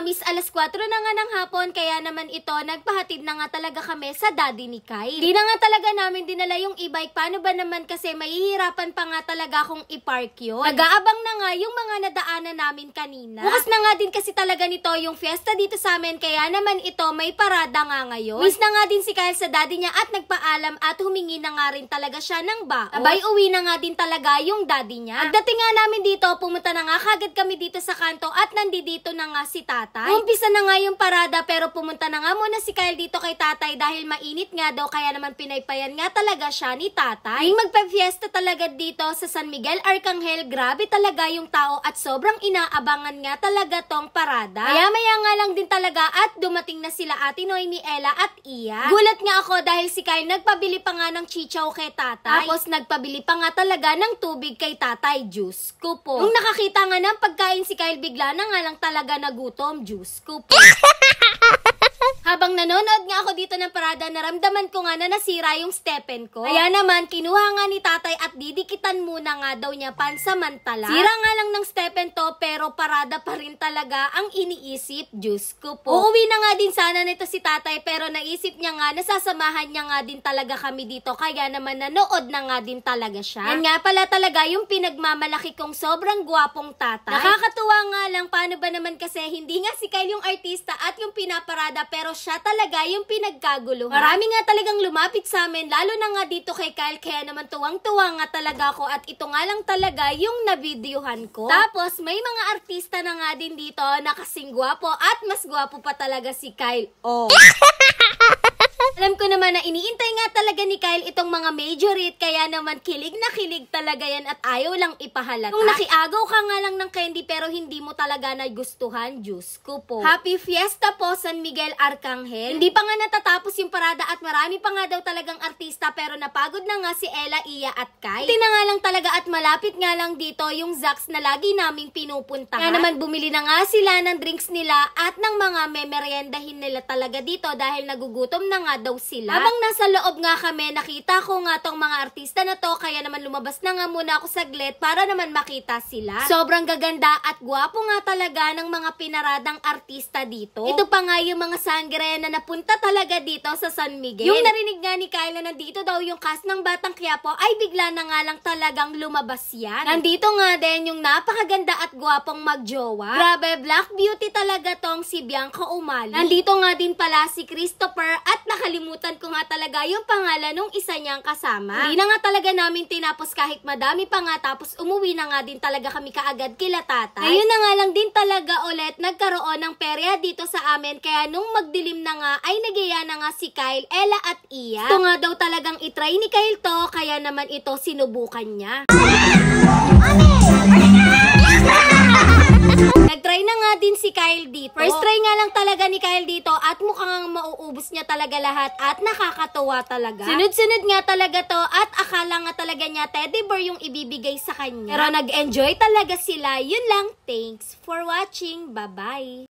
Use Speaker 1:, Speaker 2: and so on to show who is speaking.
Speaker 1: Miss, alas 4 na nga ng hapon, kaya naman ito, nagpahatid na nga talaga kami sa daddy ni Kyle. Di na nga talaga namin dinala yung e-bike, paano ba naman kasi mahihirapan pa nga talaga kung i-park yun. Nag-aabang na nga yung mga nadaanan namin kanina. Bukas na nga din kasi talaga nito yung fiesta dito sa amin, kaya naman ito may parada nga ngayon. Miss na nga din si Kyle sa daddy niya at nagpaalam at humingi na nga rin talaga siya ng baon. Abay, uwi na nga din talaga yung daddy niya. Pagdating nga namin dito, pumunta na nga kagad kami dito sa kanto at nandito na nga si tatay. Umpisa na nga yung parada pero pumunta na nga muna si Kyle dito kay tatay dahil mainit nga daw, kaya naman pinaypayan nga talaga siya ni tatay. Yung magpa-fiesta talaga dito sa San Miguel Arcangel, grabe talaga yung tao at sobrang inaabangan nga talaga tong parada. Maya nga lang din talaga at dumating na sila Ate Noemi, Ella at Iya. Gulat nga ako dahil si Kyle nagpabili pa nga ng chichaw kay tatay. Tapos nagpabili pa nga talaga ng tubig kay tatay. Diyos ko po. Nung nakakita nga ng pagkain si Kyle, bigla na nga lang talaga nagutom. Diyos ko po. Habang nanonood nga ako dito ng parada, naramdaman ko nga na nasira yung stepen ko. Kaya naman, kinuha nga ni tatay at didikitan muna nga daw niya pansamantala. Sira nga lang ng stepen to, pero parada pa rin talaga ang iniisip. Diyos ko po. Uuwi na nga din sana nito si tatay, pero naisip niya nga, nasasamahan niya nga din talaga kami dito. Kaya naman nanood na nga din talaga siya. Yan nga pala talaga yung pinagmamalaki kong sobrang gwapong tatay. Nakakatuwa nga lang, paano ba naman kasi hindi nga si Kyle yung artista at yung pinaparada, pero siya talaga yung pinagkaguluhan. Marami nga talagang lumapit sa amin, lalo na nga dito kay Kyle, kaya naman tuwang-tuwa nga talaga ako at ito nga lang talaga yung nabidyohan ko. Tapos may mga artista na nga din dito na kasing gwapo at mas gwapo pa talaga si Kyle. Oh. Alam ko naman na iniintay nga talaga ni Kyle itong mga major hit, kaya naman kilig na kilig talaga yan at ayaw lang ipahalata. Kung nakiagaw ka nga lang ng candy pero hindi mo talaga nagustuhan, Diyos ko po. Happy Fiesta po, San Miguel Arcangel. Hindi pa nga natatapos yung parada at marami pa nga daw talagang artista, pero napagod na nga si Ella, Iya at Kyle. Hindi na nga lang talaga at malapit nga lang dito yung Zax na lagi naming pinupuntahan. Kaya naman bumili na nga sila ng drinks nila at ng mga memeryendahin nila talaga dito dahil nagugutom na nga daw sila. Habang nasa loob nga kami, nakita ko nga tong mga artista na to, kaya naman lumabas na nga muna ako saglit para naman makita sila. Sobrang gaganda at gwapo nga talaga ng mga pinaradang artista dito. Ito pa nga yung mga sangre na napunta talaga dito sa San Miguel. Yung narinig nga ni Kyle na nandito daw yung cast ng Batang Quiapo, ay bigla na nga lang talagang lumabas yan. Nandito nga din yung napakaganda at gwapong magjowa. Grabe, black beauty talaga tong si Bianca Umali. Nandito nga din pala si Christopher at nakalimutan ko nga talaga yung pangalan nung isa niyang kasama. Hindi na nga talaga namin tinapos kahit madami pa nga, tapos umuwi na nga din talaga kami kaagad kila tatay. Ngayon na nga lang din talaga ulit nagkaroon ng perya dito sa amin, kaya nung magdilim na nga ay nagyaya na nga si Kyle, Ella at Iya. Ito nga daw talagang itry ni Kyle to, kaya naman ito sinubukan niya. Nagtry na nga din si Kyle dito. First try nga lang talaga ni Kyle dito at mukhang mauubos niya talaga lahat at nakakatuwa talaga. Sunod-sunod nga talaga to at akala nga talaga niya teddy bear yung ibibigay sa kanya. Pero nag-enjoy talaga sila. Yun lang. Thanks for watching. Bye-bye.